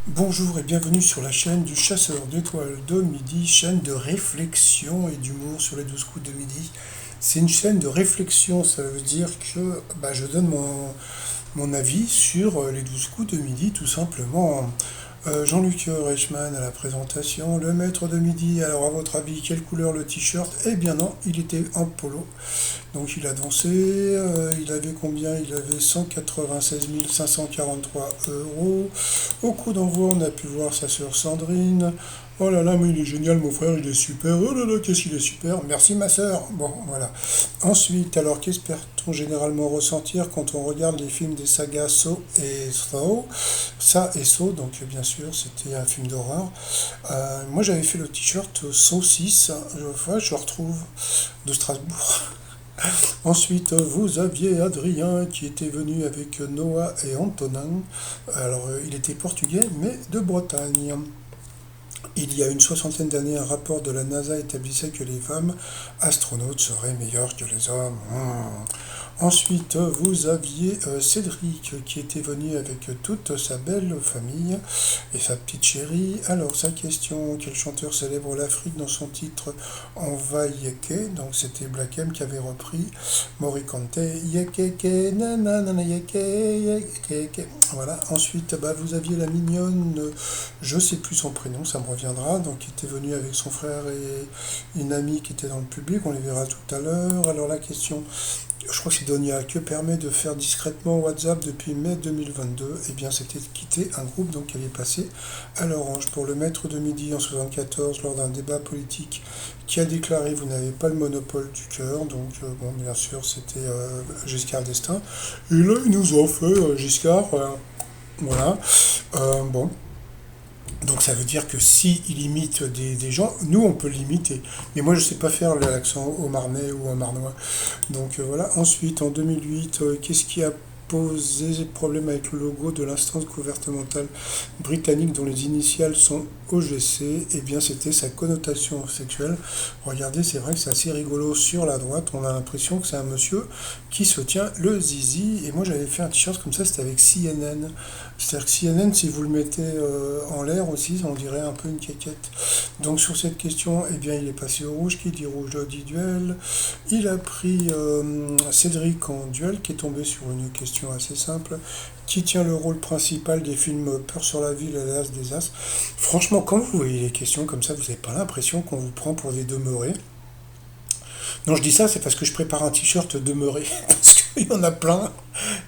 Bonjour et bienvenue sur la chaîne du chasseur d'étoiles de midi, chaîne de réflexion et d'humour sur les 12 coups de midi. C'est une chaîne de réflexion, ça veut dire que je donne mon avis sur les 12 coups de midi tout simplement. Jean-Luc Reichmann à la présentation, le maître de midi. Alors à votre avis, quelle couleur le t-shirt? Eh bien non, il était en polo. Donc il a dansé, il avait combien? Il avait 196 543 euros. Au coup d'envoi, on a pu voir sa sœur Sandrine. Oh là là, mais il est génial, mon frère, il est super. Oh là là, qu'est-ce qu'il est super. Merci, ma sœur. Bon, voilà. Ensuite, alors, qu'espère-t-on généralement ressentir quand on regarde les films des sagas Saw et Saw? Ça et Saw, donc bien sûr, c'était un film d'horreur. Moi, j'avais fait le t-shirt Saw 6. Je le retrouve de Strasbourg. Ensuite, vous aviez Adrien qui était venu avec Noah et Antonin. Alors, il était portugais, mais de Bretagne. Il y a une soixantaine d'années, un rapport de la NASA établissait que les femmes astronautes seraient meilleures que les hommes. Ensuite, vous aviez Cédric qui était venu avec toute sa belle famille et sa petite chérie. Alors, sa question, quel chanteur célèbre l'Afrique dans son titre On va yeke? Donc, c'était Black M qui avait repris Morikante. Yekeke, nanana, yeke, yekeke. Voilà. Ensuite, vous aviez la mignonne, je sais plus son prénom, ça me reviendra, donc qui était venu avec son frère et une amie qui était dans le public, on les verra tout à l'heure. Alors la question, je crois que c'est Donia, que permet de faire discrètement WhatsApp depuis mai 2022? Eh bien, c'était de quitter un groupe donc qui avait passé à l'Orange pour le maître de midi en 74 lors d'un débat politique qui a déclaré vous n'avez pas le monopole du cœur. Donc, bon, bien sûr, c'était Giscard d'Estaing. Et là, ils nous ont fait Giscard, voilà. Bon, donc ça veut dire que si il imite des gens, nous on peut l'imiter. Mais moi je sais pas faire l'accent au marnais ou au marnois. Donc voilà. Ensuite en 2008, qu'est-ce qui a posé problème avec le logo de l'instance gouvernementale britannique dont les initiales sont OGC? Eh bien c'était sa connotation sexuelle. Regardez, c'est vrai que c'est assez rigolo. Sur la droite, on a l'impression que c'est un monsieur qui se tient le zizi. Et moi j'avais fait un t-shirt comme ça, c'était avec CNN. C'est-à-dire que CNN, si vous le mettez en l'air aussi, on dirait un peu une caquette. Donc sur cette question, eh bien il est passé au rouge, qui dit rouge dit duel. Il a pris Cédric en duel, qui est tombé sur une question assez simple. Qui tient le rôle principal des films Peur sur la ville et l'As des As? Franchement, quand vous voyez les questions comme ça, vous n'avez pas l'impression qu'on vous prend pour des demeurés. Non, je dis ça, c'est parce que je prépare un t-shirt demeuré, parce qu'il y en a plein.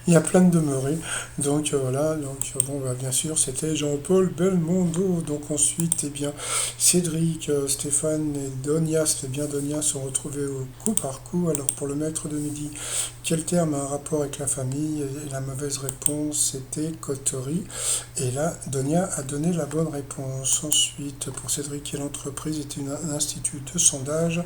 Il y a plein de demeurés. Donc voilà, donc bon, bien sûr, c'était Jean-Paul Belmondo. Donc ensuite, eh bien, Cédric, Stéphane et Donia, c'était bien Donia, sont retrouvés au coup par coup. Alors pour le maître de midi, quel terme a un rapport avec la famille? Et la mauvaise réponse, c'était coterie. Et là, Donia a donné la bonne réponse. Ensuite, pour Cédric, quelle entreprise est un institut de sondage?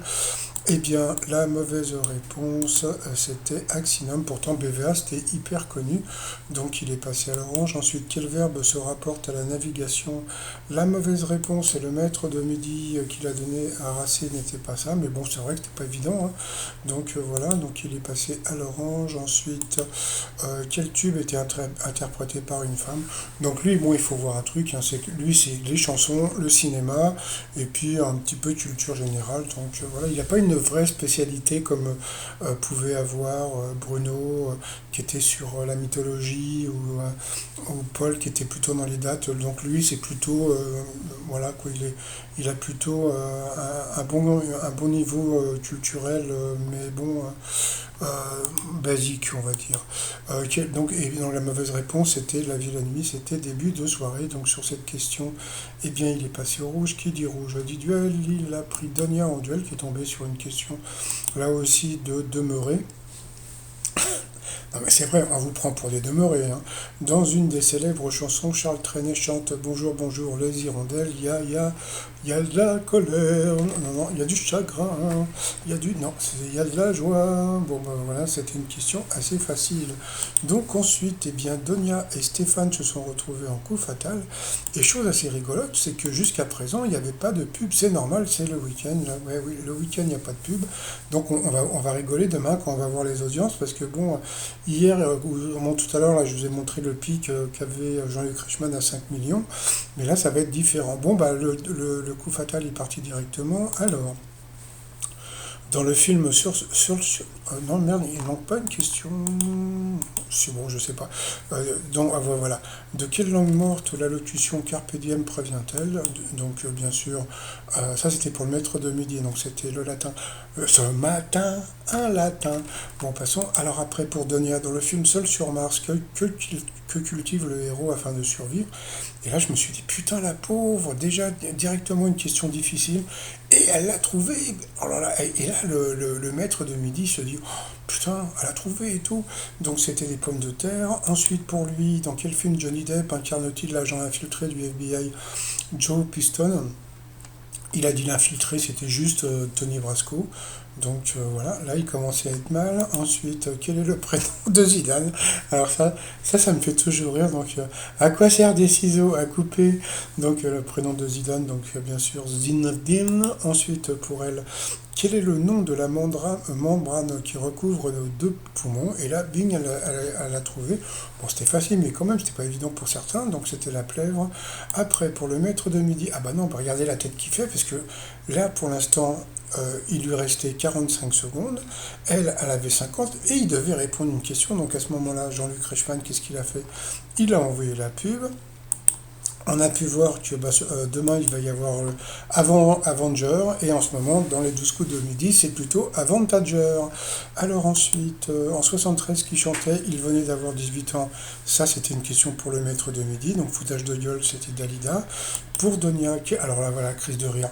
Eh bien, la mauvaise réponse, c'était Axinum. Pourtant, BVA, c'était hyper connu. Donc, il est passé à l'orange. Ensuite, quel verbe se rapporte à la navigation? La mauvaise réponse, et le maître de midi qu'il a donné à Racé n'était pas ça. Mais bon, c'est vrai que c'était pas évident, hein. Donc, voilà. Donc, il est passé à l'orange. Ensuite, quel tube était interprété par une femme? Donc, lui, bon, il faut voir un truc, hein, c'est que lui, c'est les chansons, le cinéma, et puis un petit peu de culture générale. Donc, voilà, il n'y a pas une vraie spécialité comme pouvait avoir Bruno qui était sur la mythologie ou Paul qui était plutôt dans les dates. Donc lui c'est plutôt voilà quoi, il a plutôt un bon niveau culturel mais bon euh, basique on va dire. Donc évidemment la mauvaise réponse c'était la vie la nuit, c'était début de soirée. Donc sur cette question, eh bien il est passé au rouge. Qui dit rouge dit duel. Il a pris Donia en duel qui est tombé sur une question là aussi de demeurer. Non mais c'est vrai, on vous prend pour des demeurés, hein. Dans une des célèbres chansons, Charles Trenet chante Bonjour, bonjour, les hirondelles, il y a de la colère, non, non, il y a du chagrin, il y a du... Non, il y a de la joie. Bon, ben voilà, c'était une question assez facile. Donc ensuite, eh bien, Donia et Stéphane se sont retrouvés en coup fatal. Et chose assez rigolote, c'est que jusqu'à présent, il n'y avait pas de pub. C'est normal, c'est le week-end. Là. Ouais, oui, le week-end, il n'y a pas de pub. Donc on va rigoler demain quand on va voir les audiences, parce que bon, Hier, tout à l'heure, là, je vous ai montré le pic qu'avait Jean-Luc Reichmann à 5 millions, mais là, ça va être différent. Bon, bah, le coup fatal est parti directement. Alors, dans le film non, merde, il manque pas une question. C'est bon, je sais pas. Voilà. De quelle langue morte l'allocution Carpe diem provient-elle? Donc, bien sûr, ça c'était pour le maître de midi, donc c'était le latin. Ce matin, un latin. Bon, passons. Alors, après, pour Donia, dans le film Seul sur Mars, que cultive le héros afin de survivre? Et là, je me suis dit, putain, la pauvre, déjà directement une question difficile, et elle l'a trouvé. Oh là là, et là, le maître de midi se dit, oh, putain, elle a trouvé et tout. Donc, c'était des pommes de terre. Ensuite, pour lui, dans quel film Johnny Depp incarne-t-il l'agent infiltré du FBI Joe Piston? Il a dit l'infiltré, c'était juste Tony Brasco. Donc voilà, là il commençait à être mal. Ensuite, quel est le prénom de Zidane? Alors ça me fait toujours rire. Donc à quoi servent des ciseaux à couper? Donc le prénom de Zidane, donc bien sûr Zinedine. Ensuite pour elle, quel est le nom de la membrane qui recouvre nos deux poumons? Et là, bing, elle a trouvé. Bon, c'était facile, mais quand même, c'était pas évident pour certains. Donc, c'était la plèvre. Après, pour le maître de midi, ah bah non, bah regardez la tête qu'il fait, parce que là, pour l'instant, il lui restait 45 secondes. Elle avait 50, et il devait répondre une question. Donc, à ce moment-là, Jean-Luc Reichmann, qu'est-ce qu'il a fait? Il a envoyé la pub. On a pu voir que demain il va y avoir avant Avenger et en ce moment dans les 12 coups de midi c'est plutôt Avantager. Alors ensuite en 73 qui chantait, il venait d'avoir 18 ans, ça c'était une question pour le maître de midi, donc foutage de gueule c'était Dalida. Pour Donia, alors là voilà, crise de rire.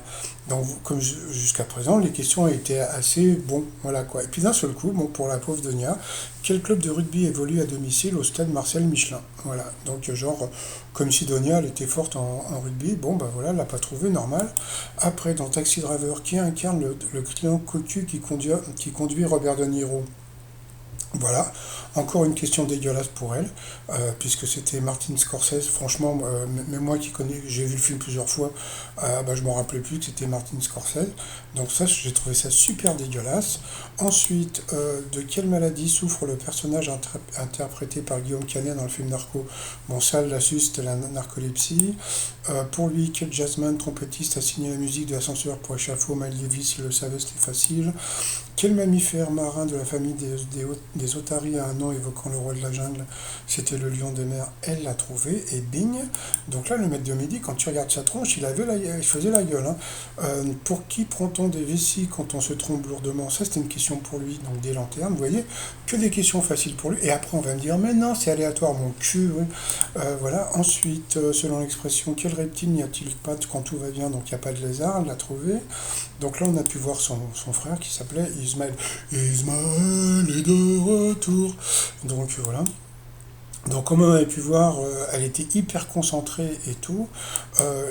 Donc comme jusqu'à présent les questions étaient assez bon, voilà quoi. Et puis d'un seul coup, bon pour la pauvre Donia, quel club de rugby évolue à domicile au stade Marcel Michelin? Voilà, donc genre comme si Donia elle était forte en rugby, bon bah voilà, elle l'a pas trouvé normal. Après dans Taxi Driver, qui incarne le client cocu qui conduit Robert De Niro? Voilà, encore une question dégueulasse pour elle, puisque c'était Martin Scorsese. Franchement, même moi qui connais, j'ai vu le film plusieurs fois, bah, je ne me rappelais plus que c'était Martin Scorsese. Donc ça, j'ai trouvé ça super dégueulasse. Ensuite, de quelle maladie souffre le personnage interprété par Guillaume Canet dans le film Narco? Bon, ça, la suite, c'était la narcolepsie. Pour lui, quel jazzman trompettiste a signé la musique de l'ascenseur pour échafaud? Miles Davis, il le savait, c'était facile. Quel mammifère marin de la famille des otaries a un nom évoquant le roi de la jungle? C'était le lion de mer, elle l'a trouvé, et bing. Donc là, le maître de midi, quand tu regardes sa tronche, il faisait la gueule, hein. Pour qui prend-on des vessies quand on se trompe lourdement? Ça, c'était une question pour lui, donc des lanternes, vous voyez, que des questions faciles pour lui. Et après, on va me dire, mais non, c'est aléatoire, mon cul, oui. Voilà. Ensuite, selon l'expression, quel reptile n'y a-t-il pas quand tout va bien? Donc il n'y a pas de lézard, elle l'a trouvé. Donc là, on a pu voir son frère qui s'appelait Ismaël. Ismaël est de retour. Donc voilà. Donc comme on avait pu voir, elle était hyper concentrée et tout.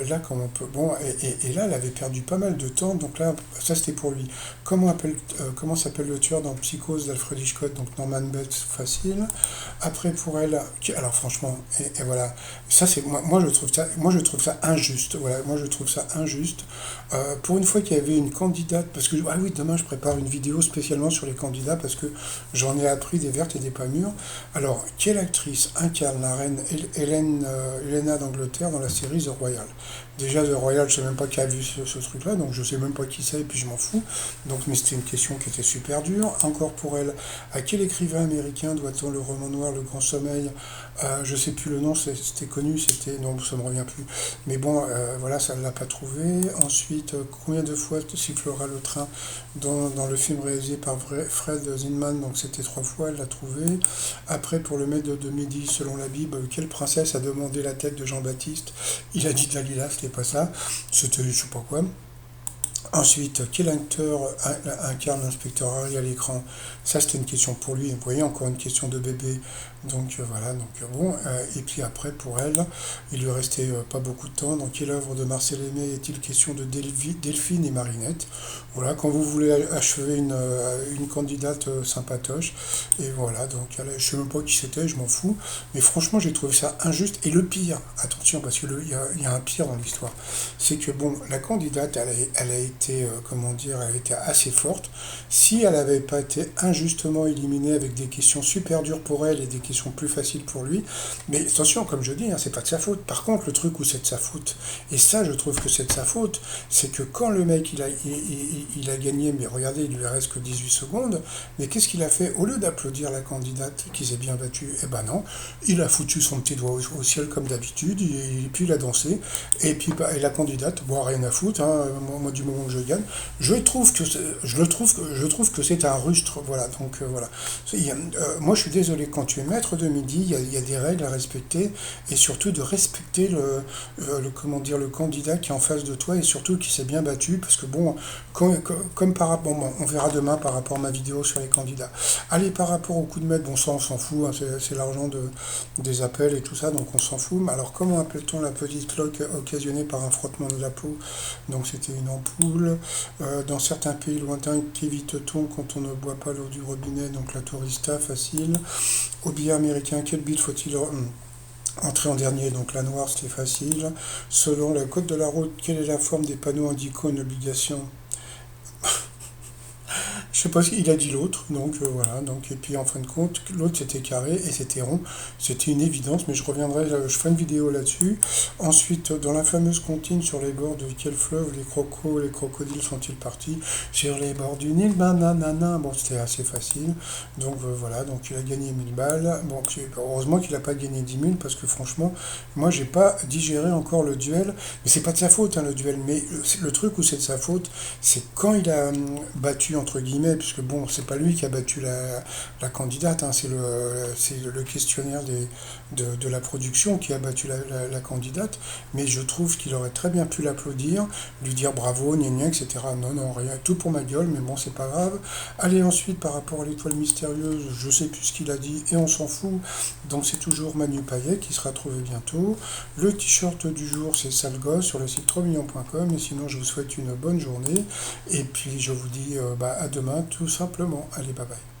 Là, comme on peut, bon, et là, elle avait perdu pas mal de temps. Donc là, ça c'était pour lui. Comment s'appelle le tueur dans Psychose d'Alfred Hitchcock? Donc Norman Bates, facile. Après pour elle, alors franchement, et voilà, ça c'est moi je trouve ça injuste. Voilà, moi je trouve ça injuste. Pour une fois qu'il y avait une candidate, parce que ah oui, demain je prépare une vidéo spécialement sur les candidats parce que j'en ai appris des vertes et des pas mûres. Alors, quelle actrice incarne la reine Helena d'Angleterre dans la série The Royal? Déjà, The Royal, je sais même pas qui a vu ce truc-là, donc je sais même pas qui c'est, et puis je m'en fous. Donc, mais c'était une question qui était super dure. Encore pour elle, à quel écrivain américain doit-on le roman noir Le Grand Sommeil? Je sais plus le nom, c'était connu, non, ça me revient plus. Mais bon, voilà, ça ne l'a pas trouvé. Ensuite, combien de fois sifflera le train dans le film réalisé par Fred Zinman? Donc c'était 3 fois, elle l'a trouvé. Après, pour le maître de midi, selon la Bible, quelle princesse a demandé la tête de Jean-Baptiste? Il a dit Dalila, c'était pas ça, c'était je sais pas quoi. Ensuite, quel acteur incarne l'inspecteur Harry à l'écran? Ça, c'était une question pour lui. Vous voyez, encore une question de bébé. Donc voilà, donc bon, et puis après pour elle, il lui restait pas beaucoup de temps. Dans quelle œuvre de Marcel Aimé est-il question de Delphine et Marinette? Voilà, quand vous voulez achever une candidate sympatoche, et voilà, donc je sais même pas qui c'était, je m'en fous, mais franchement j'ai trouvé ça injuste. Et le pire, attention, parce qu'il y a un pire dans l'histoire, c'est que bon, la candidate, elle a été, comment dire, elle a été assez forte. Si elle n'avait pas été injustement éliminée avec des questions super dures pour elle et des questions plus faciles pour lui, mais attention, comme je dis, hein, c'est pas de sa faute. Par contre, le truc où c'est de sa faute, et ça je trouve que c'est de sa faute, c'est que quand le mec il a gagné, mais regardez, il lui reste que 18 secondes, mais qu'est-ce qu'il a fait? Au lieu d'applaudir la candidate qui s'est bien battue, eh ben non, il a foutu son petit doigt au ciel comme d'habitude, et puis il a dansé, et puis bah, et la candidate, bon, rien à foutre, hein, moi, du moment que je gagne, je trouve que c'est un rustre, voilà, donc voilà. Moi je suis désolé, quand tu es maître de midi, il y a des règles à respecter, et surtout de respecter comment dire, le candidat qui est en face de toi, et surtout qui s'est bien battu, parce que bon, comme par rapport, bon, on verra demain par rapport à ma vidéo sur les candidats. Allez, par rapport au coup de maître, bon ça on s'en fout, hein, c'est l'argent des appels et tout ça, donc on s'en fout. Mais alors comment appelle-t-on la petite cloque occasionnée par un frottement de la peau? Donc c'était une ampoule. Dans certains pays lointains, qu'évite-t-on quand on ne boit pas l'eau du robinet? Donc la tourista, facile. Au billet américain, quel bill faut-il entrer en dernier? Donc la noire, c'était facile. Selon le code de la route, quelle est la forme des panneaux indiquant une obligation? Je sais pas s'il a dit l'autre, donc voilà. Donc, et puis en fin de compte, l'autre c'était carré et c'était rond. C'était une évidence, mais je reviendrai, je ferai une vidéo là-dessus. Ensuite, dans la fameuse comptine, sur les bords de quel fleuve les crocodiles sont-ils partis? Sur les bords du Nil, ben nanana. Bon, c'était assez facile. Donc voilà, donc il a gagné 1000 balles. Bon, heureusement qu'il n'a pas gagné 10 000 parce que franchement, moi j'ai pas digéré encore le duel. Mais c'est pas de sa faute, hein, le duel. Mais le truc où c'est de sa faute, c'est quand il a battu, entre guillemets, puisque bon, c'est pas lui qui a battu la candidate, hein, c'est le questionnaire de la production qui a battu la candidate, mais je trouve qu'il aurait très bien pu l'applaudir, lui dire bravo, gna gna, etc. Non, non, rien, tout pour ma gueule, mais bon, c'est pas grave. Allez, ensuite, par rapport à l'étoile mystérieuse, je sais plus ce qu'il a dit, et on s'en fout, donc c'est toujours Manu Payet qui sera trouvé bientôt. Le t-shirt du jour, c'est Sale Gosse sur le site 3millions.com, et sinon, je vous souhaite une bonne journée, et puis je vous dis bah, à demain, tout simplement. Allez, bye bye.